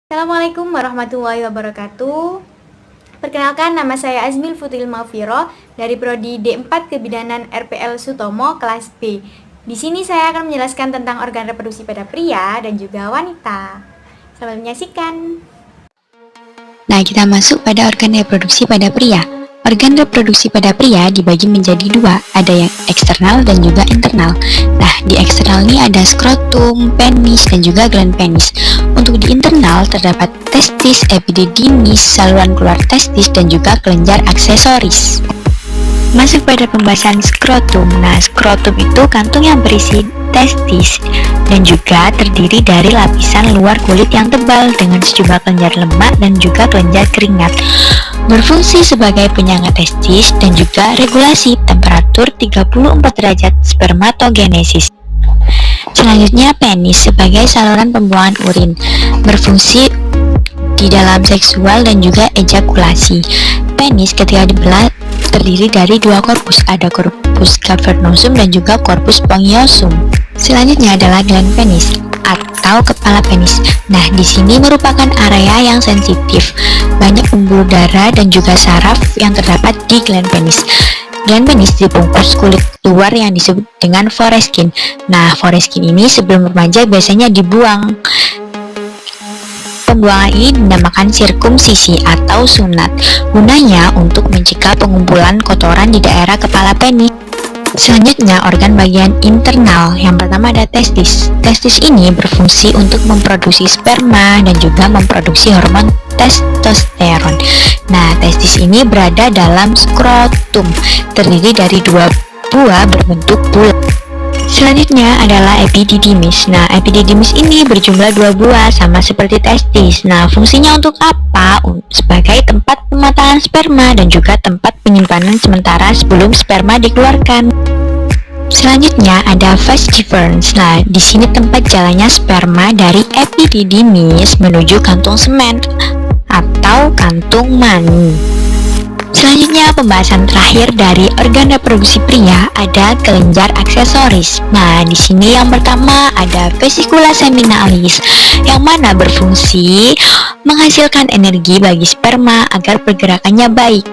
Assalamualaikum warahmatullahi wabarakatuh. Perkenalkan, nama saya Azmil Futil Mafiro dari Prodi D4 Kebidanan RPL Sutomo kelas B. Di sini saya akan menjelaskan tentang organ reproduksi pada pria dan juga wanita. Selamat menyaksikan. Nah, kita masuk pada organ reproduksi pada pria. Organ reproduksi pada pria dibagi menjadi dua, ada yang eksternal dan juga internal. Nah, di eksternal ini ada skrotum, penis, dan juga gland penis. Untuk di internal terdapat testis, epididymis, saluran keluar testis, dan juga kelenjar aksesoris. Masuk pada pembahasan skrotum. Nah, skrotum itu kantung yang berisi testis dan juga terdiri dari lapisan luar kulit yang tebal dengan sejumlah kelenjar lemak dan juga kelenjar keringat. Berfungsi sebagai penyangga testis dan juga regulasi temperatur 34 derajat spermatogenesis. Selanjutnya penis sebagai saluran pembuangan urin, berfungsi di dalam seksual dan juga ejakulasi. Penis ketika dibelah terdiri dari dua korpus, ada korpus cavernosum dan juga korpus spongiosum. Selanjutnya adalah gland penis atau kepala penis. Nah, di sini merupakan area yang sensitif. Banyak pembuluh darah dan juga saraf yang terdapat di gland penis. Gland penis dibungkus kulit luar yang disebut dengan foreskin. Nah, foreskin ini sebelum remaja biasanya dibuang. Pembuangan ini dinamakan sirkumsisi atau sunat. Gunanya untuk mencegah pengumpulan kotoran di daerah kepala penis. Selanjutnya, organ bagian internal. Yang pertama ada testis. Testis ini berfungsi untuk memproduksi sperma dan juga memproduksi hormon testosteron. Nah, testis ini berada dalam skrotum, terdiri dari dua buah berbentuk bulat. Selanjutnya adalah epididymis. Nah, epididymis ini berjumlah dua buah sama seperti testis. Nah, fungsinya untuk apa? Sebagai tempat pematangan sperma dan juga tempat penyimpanan sementara sebelum sperma dikeluarkan. Selanjutnya ada vas deferens. Nah, di sini tempat jalannya sperma dari epididymis menuju kantung semen atau kantung mani. Selanjutnya, pembahasan terakhir dari organ reproduksi pria ada kelenjar aksesoris. Nah, di sini yang pertama ada vesicula seminalis, yang mana berfungsi menghasilkan energi bagi sperma agar pergerakannya baik.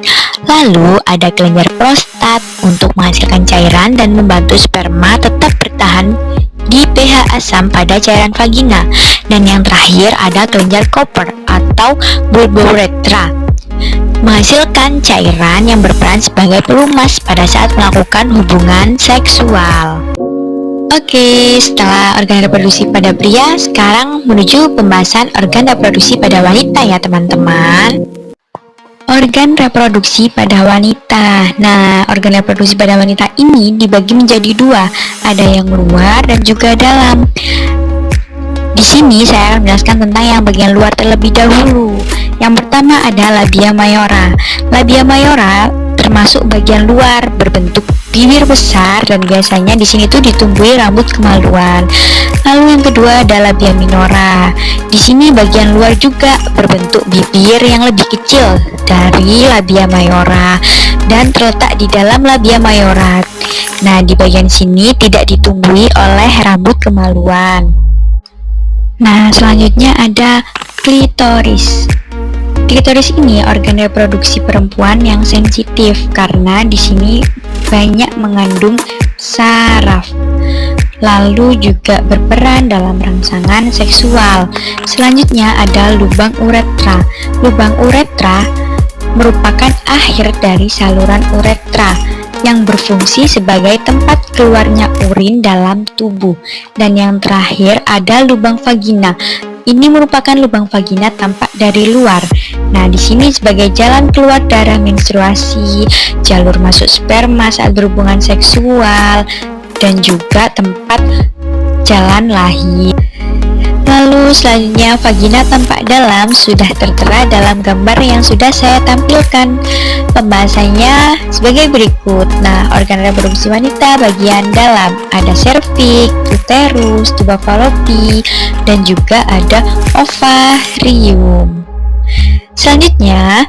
Lalu ada kelenjar prostat untuk menghasilkan cairan dan membantu sperma tetap bertahan di pH asam pada cairan vagina. Dan yang terakhir ada kelenjar Cooper atau bulbouretra, menghasilkan cairan yang berperan sebagai pelumas pada saat melakukan hubungan seksual. Oke, setelah organ reproduksi pada pria, sekarang menuju pembahasan organ reproduksi pada wanita ya teman-teman. Organ reproduksi pada wanita. Nah, organ reproduksi pada wanita ini dibagi menjadi dua, ada yang luar dan juga dalam. Di sini saya akan menjelaskan tentang yang bagian luar terlebih dahulu. Yang pertama ada labia mayora. Labia mayora termasuk bagian luar, berbentuk bibir besar dan biasanya di sini tuh ditumbuhi rambut kemaluan. Lalu yang kedua ada labia minora. Di sini bagian luar juga berbentuk bibir yang lebih kecil dari labia mayora dan terletak di dalam labia mayora. Nah, di bagian sini tidak ditumbuhi oleh rambut kemaluan. Nah, selanjutnya ada klitoris. Klitoris ini organ reproduksi perempuan yang sensitif karena di sini banyak mengandung saraf. Lalu juga berperan dalam rangsangan seksual. Selanjutnya ada lubang uretra. Lubang uretra merupakan akhir dari saluran uretra yang berfungsi sebagai tempat keluarnya urin dalam tubuh. Dan yang terakhir ada lubang vagina. Ini merupakan lubang vagina tampak dari luar. Nah, di sini sebagai jalan keluar darah menstruasi, jalur masuk sperma saat berhubungan seksual, dan juga tempat jalan lahir. Lalu selanjutnya vagina tampak dalam sudah tertera dalam gambar yang sudah saya tampilkan. Pembahasannya sebagai berikut. Nah, organ reproduksi wanita bagian dalam ada serviks, uterus, tuba fallopi, dan juga ada ovarium. Selanjutnya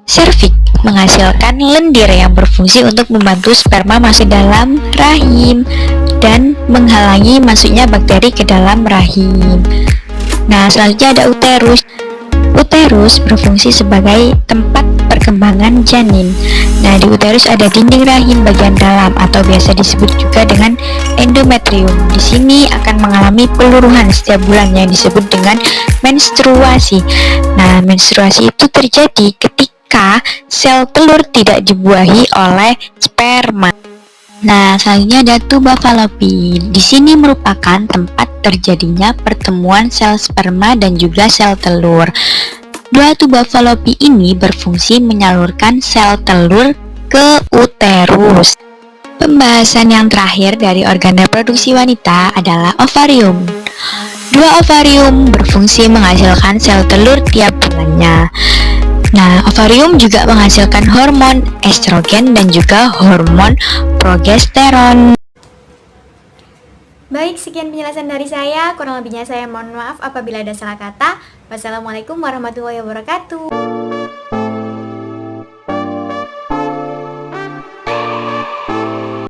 Serviks menghasilkan lendir yang berfungsi untuk membantu sperma masuk dalam rahim dan menghalangi masuknya bakteri ke dalam rahim. Nah, selanjutnya ada uterus. Uterus berfungsi sebagai tempat perkembangan janin. Nah, di uterus ada dinding rahim bagian dalam atau biasa disebut juga dengan endometrium. Di sini akan mengalami peluruhan setiap bulan yang disebut dengan menstruasi. Nah, menstruasi itu terjadi ketika sel telur tidak dibuahi oleh sperma. Nah, selanjutnya ada tuba Fallopi. Di sini merupakan tempat terjadinya pertemuan sel sperma dan juga sel telur. Dua tuba Fallopi ini berfungsi menyalurkan sel telur ke uterus. Pembahasan yang terakhir dari organ reproduksi wanita adalah ovarium. Dua ovarium berfungsi menghasilkan sel telur tiap bulannya. Nah, ovarium juga menghasilkan hormon estrogen dan juga hormon progesteron. Baik, sekian penjelasan dari saya. Kurang lebihnya saya mohon maaf apabila ada salah kata. Wassalamualaikum warahmatullahi wabarakatuh.